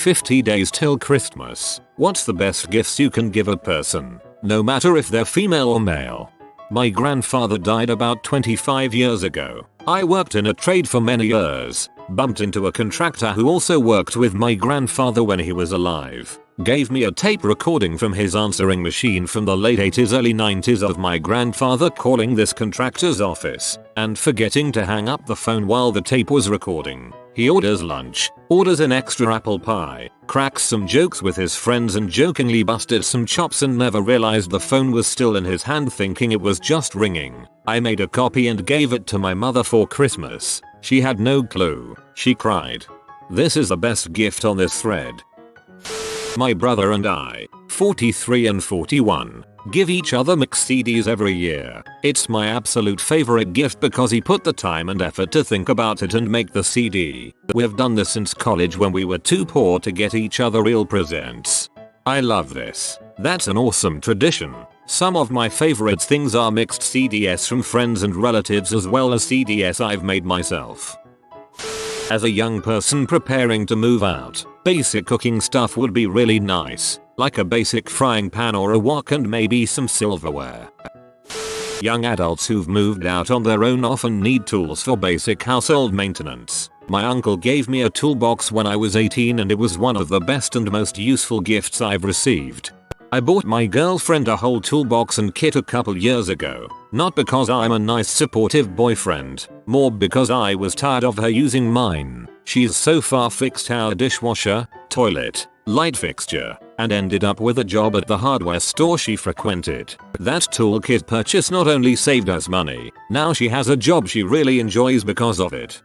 50 days till Christmas. What's the best gifts you can give a person, no matter if they're female or male? My grandfather died about 25 years ago. I worked in a trade for many years, bumped into a contractor who also worked with my grandfather when he was alive. Gave me a tape recording from his answering machine from the late 80s early 90s of my grandfather calling this contractor's office and forgetting to hang up the phone while the tape was recording. He orders lunch, orders an extra apple pie, cracks some jokes with his friends and jokingly busted some chops and never realized the phone was still in his hand thinking it was just ringing. I made a copy and gave it to my mother for Christmas. She had no clue. She cried. This is the best gift on this thread. My brother and I, 43 and 41, give each other mixed CDs every year. It's my absolute favorite gift because he put the time and effort to think about it and make the CD. We've done this since college when we were too poor to get each other real presents. I love this. That's an awesome tradition. Some of my favorite things are mixed CDs from friends and relatives as well as CDs I've made myself. As a young person preparing to move out, basic cooking stuff would be really nice, like a basic frying pan or a wok and maybe some silverware. Young adults who've moved out on their own often need tools for basic household maintenance. My uncle gave me a toolbox when I was 18 and it was one of the best and most useful gifts I've received. I bought my girlfriend a whole toolbox and kit a couple years ago, not because I'm a nice supportive boyfriend, more because I was tired of her using mine. She's so far fixed our dishwasher, toilet, light fixture, and ended up with a job at the hardware store she frequented. That toolkit purchase not only saved us money, now she has a job she really enjoys because of it.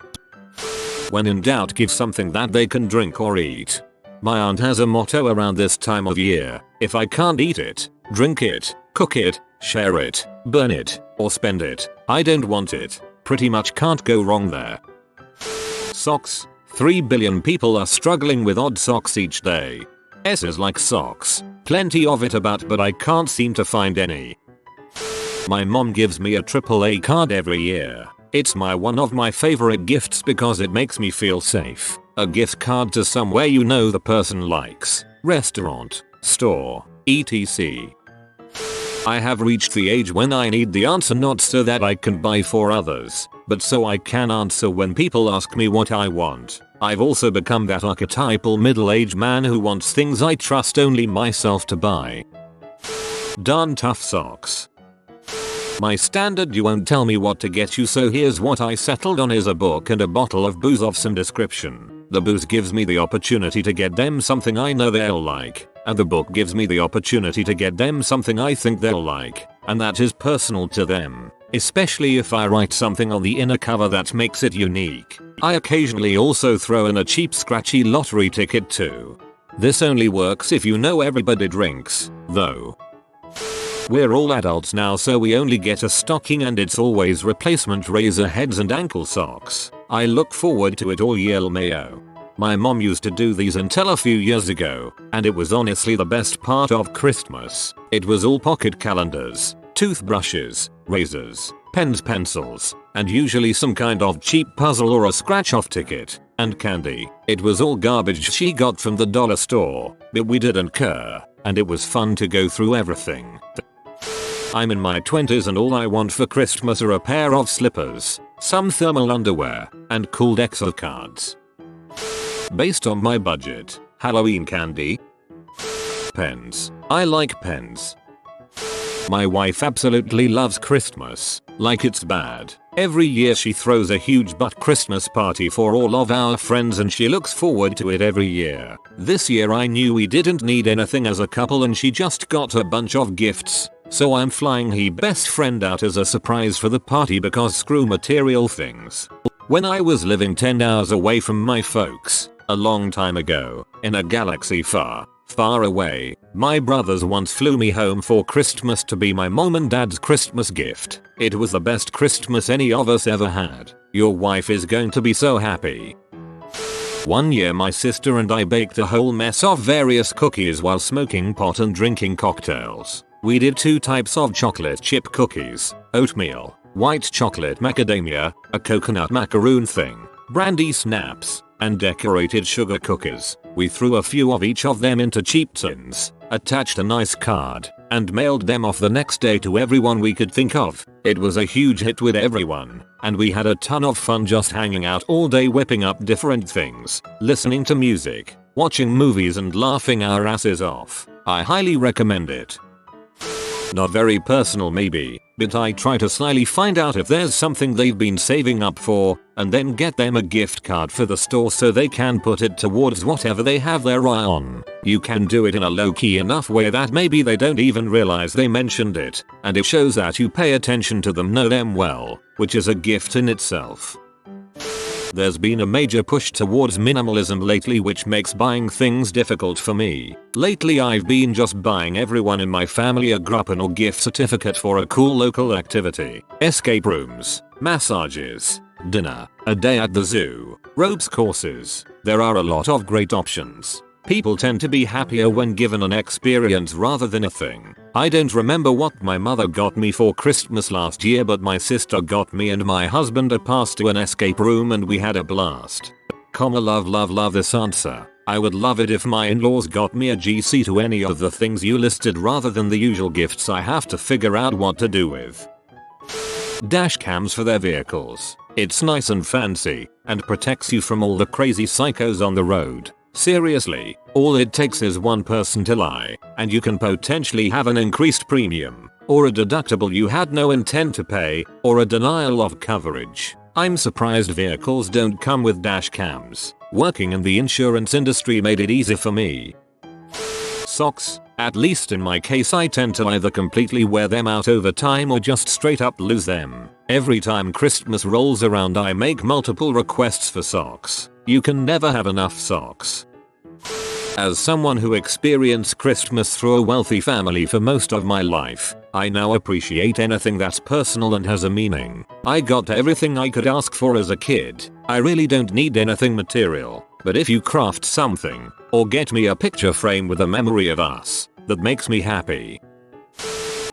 When in doubt, give something that they can drink or eat. My aunt has a motto around this time of year: if I can't eat it, drink it, cook it, share it, burn it, or spend it, I don't want it. Pretty much can't go wrong there. Socks. 3 billion people are struggling with odd socks each day. S is like socks. Plenty of it about but I can't seem to find any. My mom gives me a AAA card every year. It's one of my favorite gifts because it makes me feel safe. A gift card to somewhere you know the person likes. Restaurant, store, etc. I have reached the age when I need the answer not so that I can buy for others, but so I can answer when people ask me what I want. I've also become that archetypal middle-aged man who wants things I trust only myself to buy. Darn tough socks. My standard you won't tell me what to get you, so here's what I settled on is a book and a bottle of booze of some description. The booze gives me the opportunity to get them something I know they'll like, and the book gives me the opportunity to get them something I think they'll like, and that is personal to them, especially if I write something on the inner cover that makes it unique. I occasionally also throw in a cheap scratchy lottery ticket too. This only works if you know everybody drinks, though. We're all adults now, so we only get a stocking and it's always replacement razor heads and ankle socks. I look forward to it all year. Mayo. My mom used to do these until a few years ago, and it was honestly the best part of Christmas. It was all pocket calendars, toothbrushes, razors, pens, pencils, and usually some kind of cheap puzzle or a scratch-off ticket, and candy. It was all garbage she got from the dollar store, but we didn't care, and it was fun to go through everything. I'm in my 20s and all I want for Christmas are a pair of slippers, some thermal underwear, and cool decks of cards. Based on my budget, Halloween candy. Pens. I like pens. My wife absolutely loves Christmas, like it's bad. Every year she throws a huge butt Christmas party for all of our friends and she looks forward to it every year. This year I knew we didn't need anything as a couple and she just got a bunch of gifts, so I'm flying her best friend out as a surprise for the party because screw material things. When I was living 10 hours away from my folks, a long time ago, in a galaxy far, far away, my brothers once flew me home for Christmas to be my mom and dad's Christmas gift. It was the best Christmas any of us ever had. Your wife is going to be so happy. One year my sister and I baked a whole mess of various cookies while smoking pot and drinking cocktails. We did 2 types of chocolate chip cookies, oatmeal, white chocolate macadamia, a coconut macaroon thing, brandy snaps, and decorated sugar cookies. We threw a few of each of them into cheap tins, attached a nice card, and mailed them off the next day to everyone we could think of. It was a huge hit with everyone, and we had a ton of fun just hanging out all day whipping up different things, listening to music, watching movies and laughing our asses off. I highly recommend it. Not very personal maybe, but I try to slyly find out if there's something they've been saving up for, and then get them a gift card for the store so they can put it towards whatever they have their eye on. You can do it in a low-key enough way that maybe they don't even realize they mentioned it, and it shows that you pay attention to them, know them well, which is a gift in itself. There's been a major push towards minimalism lately, which makes buying things difficult for me. Lately I've been just buying everyone in my family a coupon or gift certificate for a cool local activity. Escape rooms, massages, dinner, a day at the zoo, ropes courses. There are a lot of great options. People tend to be happier when given an experience rather than a thing. I don't remember what my mother got me for Christmas last year, but my sister got me and my husband a pass to an escape room and we had a blast. Love this answer. I would love it if my in-laws got me a GC to any of the things you listed rather than the usual gifts I have to figure out what to do with. Dash cams for their vehicles. It's nice and fancy, and protects you from all the crazy psychos on the road. Seriously, all it takes is one person to lie, and you can potentially have an increased premium, or a deductible you had no intent to pay, or a denial of coverage. I'm surprised vehicles don't come with dash cams. Working in the insurance industry made it easy for me. Socks. At least in my case, I tend to either completely wear them out over time or just straight up lose them. Every time Christmas rolls around I make multiple requests for socks. You can never have enough socks. As someone who experienced Christmas through a wealthy family for most of my life, I now appreciate anything that's personal and has a meaning. I got everything I could ask for as a kid. I really don't need anything material, but if you craft something, or get me a picture frame with a memory of us, that makes me happy.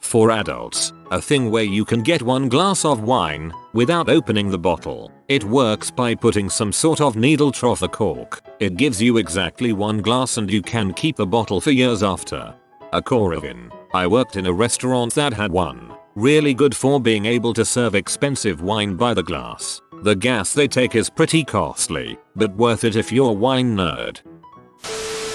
For adults, a thing where you can get one glass of wine without opening the bottle. It works by putting some sort of needle trough or cork. It gives you exactly one glass and you can keep the bottle for years after. A Coravin. I worked in a restaurant that had one. Really good for being able to serve expensive wine by the glass. The gas they take is pretty costly, but worth it if you're a wine nerd.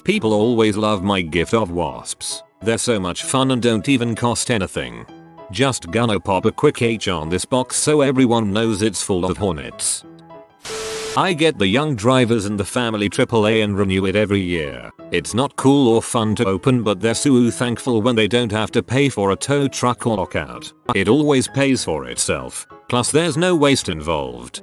People always love my gift of wasps. They're so much fun and don't even cost anything. Just gonna pop a quick H on this box so everyone knows it's full of hornets. I get the young drivers in the family AAA and renew it every year. It's not cool or fun to open, but they're so thankful when they don't have to pay for a tow truck or lockout. It always pays for itself, plus there's no waste involved.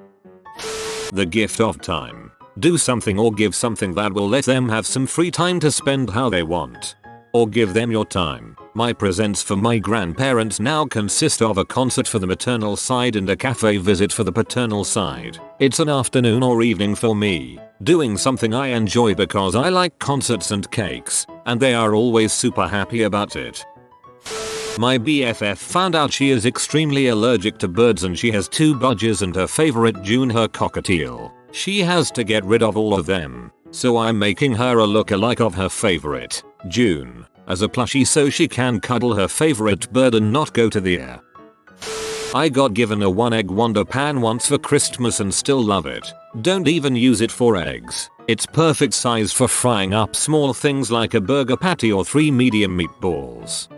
The gift of time. Do something or give something that will let them have some free time to spend how they want. Or give them your time. My presents for my grandparents now consist of a concert for the maternal side and a cafe visit for the paternal side. It's an afternoon or evening for me, doing something I enjoy because I like concerts and cakes, and they are always super happy about it. My BFF found out she is extremely allergic to birds and she has 2 budgies and her favorite June her cockatiel. She has to get rid of all of them, so I'm making her a lookalike of her favorite, June, as a plushie so she can cuddle her favorite bird and not go to the air. I got given a 1-egg Wonder Pan once for Christmas and still love it. Don't even use it for eggs. It's perfect size for frying up small things like a burger patty or 3 medium meatballs.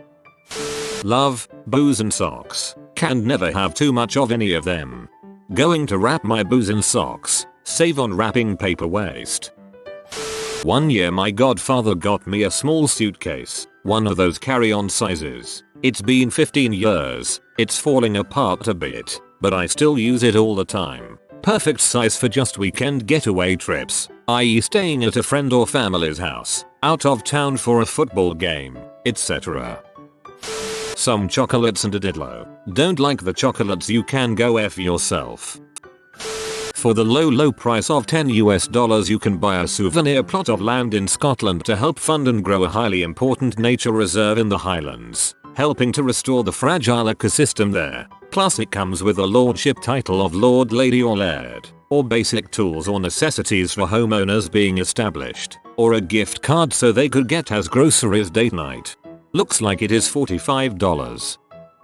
Love, booze and socks. Can never have too much of any of them. Going to wrap my booze in socks. Save on wrapping paper waste. One year my godfather got me a small suitcase, one of those carry-on sizes. It's been 15 years, it's falling apart a bit, but I still use it all the time. Perfect size for just weekend getaway trips, i.e. staying at a friend or family's house, out of town for a football game, etc. Some chocolates and a diddlo. Don't like the chocolates, you can go F yourself. For the low price of $10 you can buy a souvenir plot of land in Scotland to help fund and grow a highly important nature reserve in the Highlands, helping to restore the fragile ecosystem there. Plus it comes with a lordship title of Lord, Lady or Laird. or basic tools or necessities for homeowners being established, or a gift card so they could get as groceries date night. Looks like it is $45.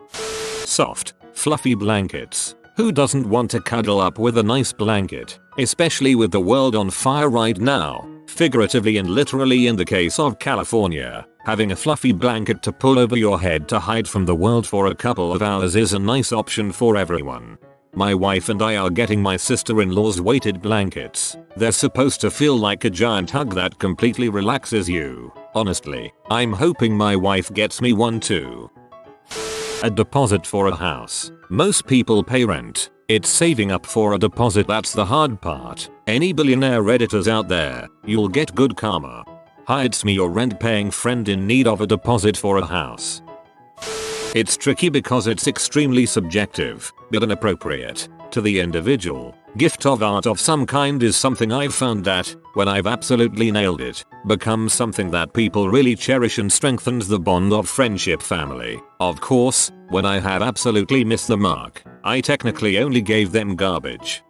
Soft, fluffy blankets. Who doesn't want to cuddle up with a nice blanket, especially with the world on fire right now, figuratively and literally in the case of California. Having a fluffy blanket to pull over your head to hide from the world for a couple of hours is a nice option for everyone. My wife and I are getting my sister-in-law's weighted blankets. They're supposed to feel like a giant hug that completely relaxes you. Honestly, I'm hoping my wife gets me one too. A deposit for a house. Most people pay rent. It's saving up for a deposit that's the hard part. Any billionaire redditors out there, you'll get good karma. Hi, it's me, your rent-paying friend in need of a deposit for a house. It's tricky because it's extremely subjective, but inappropriate to the individual. Gift of art of some kind is something I've found that, when I've absolutely nailed it, becomes something that people really cherish and strengthens the bond of friendship family. Of course, when I have absolutely missed the mark, I technically only gave them garbage.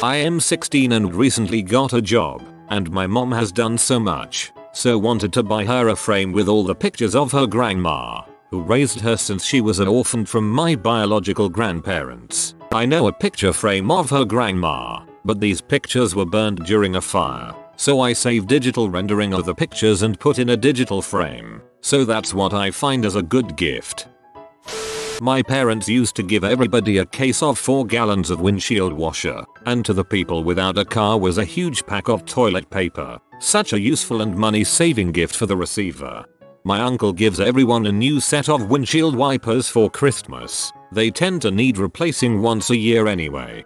I am 16 and recently got a job, and my mom has done so much, so wanted to buy her a frame with all the pictures of her grandma, who raised her since she was an orphan from my biological grandparents. I know a picture frame of her grandma, but these pictures were burned during a fire, so I saved digital rendering of the pictures and put in a digital frame. So that's what I find as a good gift. My parents used to give everybody a case of 4 gallons of windshield washer, and to the people without a car was a huge pack of toilet paper. Such a useful and money-saving gift for the receiver. My uncle gives everyone a new set of windshield wipers for Christmas. They tend to need replacing once a year anyway.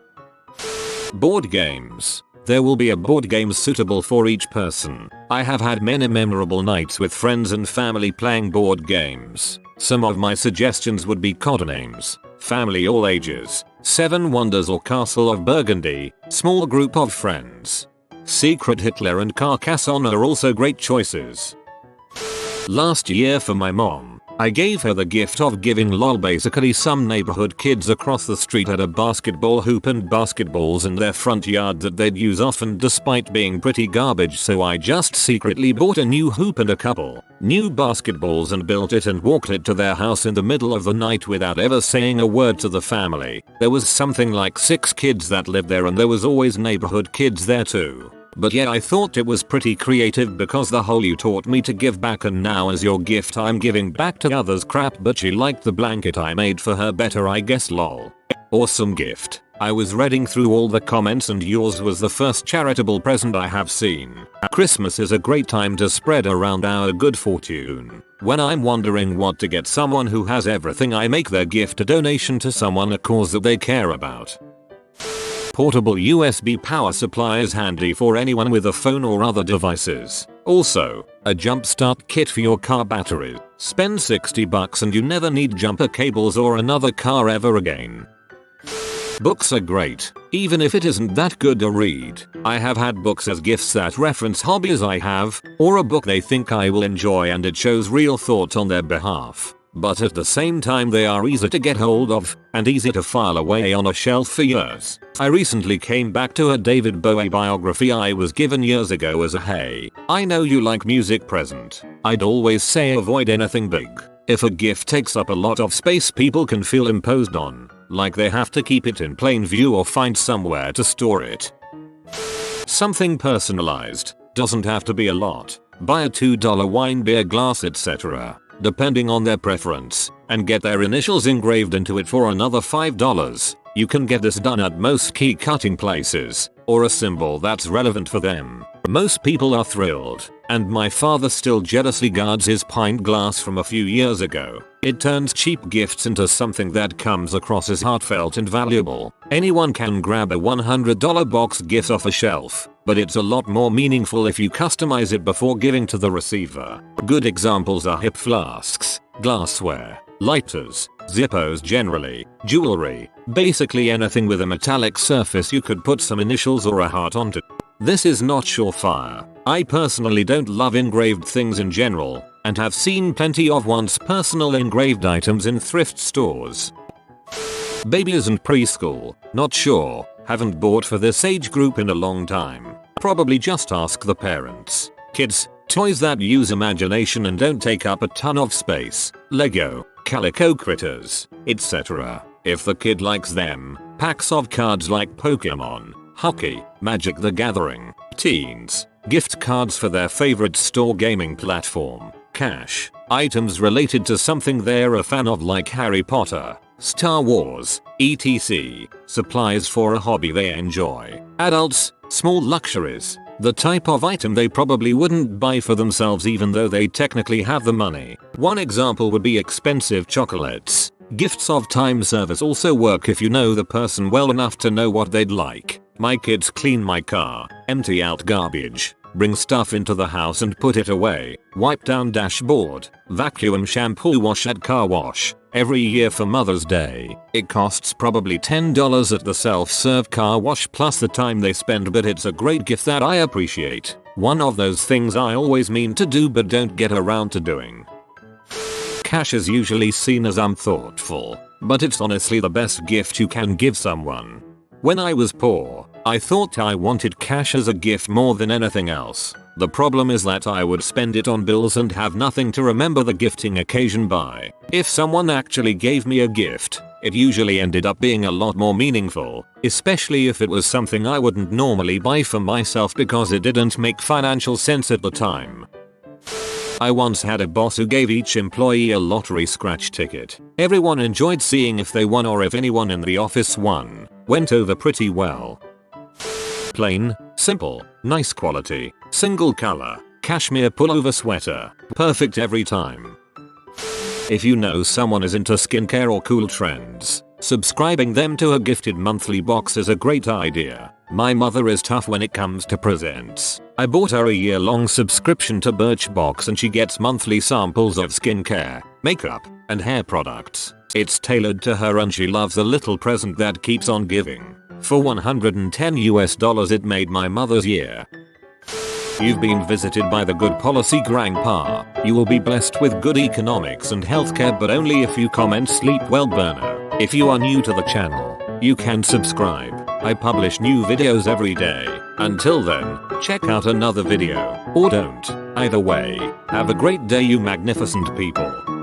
Board games. There will be a board game suitable for each person. I have had many memorable nights with friends and family playing board games. Some of my suggestions would be Codenames, Family All Ages, 7 Wonders or Castle of Burgundy, Small Group of Friends. Secret Hitler and Carcassonne are also great choices. Last year for my mom, I gave her the gift of giving lol. Basically some neighborhood kids across the street had a basketball hoop and basketballs in their front yard that they'd use often despite being pretty garbage, so I just secretly bought a new hoop and a couple new basketballs and built it and walked it to their house in the middle of the night without ever saying a word to the family. There was something like 6 kids that lived there and there was always neighborhood kids there too. But yeah, I thought it was pretty creative because the whole "you taught me to give back and now as your gift I'm giving back to others" crap, but she liked the blanket I made for her better, I guess, lol. Awesome gift. I was reading through all the comments and yours was the first charitable present I have seen. Christmas is a great time to spread around our good fortune. When I'm wondering what to get someone who has everything, I make their gift a donation to someone, a cause that they care about. Portable USB power supply is handy for anyone with a phone or other devices. Also, a jumpstart kit for your car batteries. Spend $60 and you never need jumper cables or another car ever again. Books are great, even if it isn't that good a read. I have had books as gifts that reference hobbies I have, or a book they think I will enjoy and it shows real thought on their behalf. But at the same time they are easy to get hold of, and easy to file away on a shelf for years. I recently came back to a David Bowie biography I was given years ago as a "hey, I know you like music" present. I'd always say avoid anything big. If a gift takes up a lot of space, people can feel imposed on, like they have to keep it in plain view or find somewhere to store it. Something personalized. Doesn't have to be a lot. Buy a $2 wine, beer glass, etc. depending on their preference, and get their initials engraved into it for another $5. You can get this done at most key cutting places, or a symbol that's relevant for them. Most people are thrilled, and my father still jealously guards his pint glass from a few years ago. It turns cheap gifts into something that comes across as heartfelt and valuable. Anyone can grab a $100 box gift off a shelf, but it's a lot more meaningful if you customize it before giving to the receiver. Good examples are hip flasks, glassware, lighters, Zippos generally, jewelry, basically anything with a metallic surface you could put some initials or a heart onto. This is not surefire. I personally don't love engraved things in general, and have seen plenty of once personal engraved items in thrift stores. Babies and preschool, not sure. Haven't bought for this age group in a long time. Probably just ask the parents. Kids, toys that use imagination and don't take up a ton of space. Lego, calico critters, etc. If the kid likes them, packs of cards like Pokemon, hockey, Magic the Gathering. Teens, gift cards for their favorite store gaming platform. Cash, items related to something they're a fan of like Harry Potter, Star Wars, etc. Supplies for a hobby they enjoy. Adults, small luxuries, the type of item they probably wouldn't buy for themselves even though they technically have the money. One example would be expensive chocolates. Gifts of time service also work if you know the person well enough to know what they'd like. My kids clean my car, empty out garbage, bring stuff into the house and put it away, wipe down dashboard, vacuum shampoo wash at car wash. Every year for Mother's Day, it costs probably $10 at the self-serve car wash plus the time they spend, but it's a great gift that I appreciate. One of those things I always mean to do but don't get around to doing. Cash is usually seen as unthoughtful, but it's honestly the best gift you can give someone. When I was poor, I thought I wanted cash as a gift more than anything else. The problem is that I would spend it on bills and have nothing to remember the gifting occasion by. If someone actually gave me a gift, it usually ended up being a lot more meaningful, especially if it was something I wouldn't normally buy for myself because it didn't make financial sense at the time. I once had a boss who gave each employee a lottery scratch ticket. Everyone enjoyed seeing if they won or if anyone in the office won. Went over pretty well. Plain, simple, nice quality, single color, cashmere pullover sweater. Perfect every time. If you know someone is into skincare or cool trends, subscribing them to a gifted monthly box is a great idea. My mother is tough when it comes to presents. I bought her a year-long subscription to Birchbox and she gets monthly samples of skincare, makeup, and hair products. It's tailored to her and she loves a little present that keeps on giving. For $110 it made my mother's year. You've been visited by the Good Policy Grandpa. You will be blessed with good economics and healthcare, but only if you comment Sleep Well Burner. If you are new to the channel, you can subscribe. I publish new videos every day. Until then, check out another video, or don't. Either way, have a great day you magnificent people.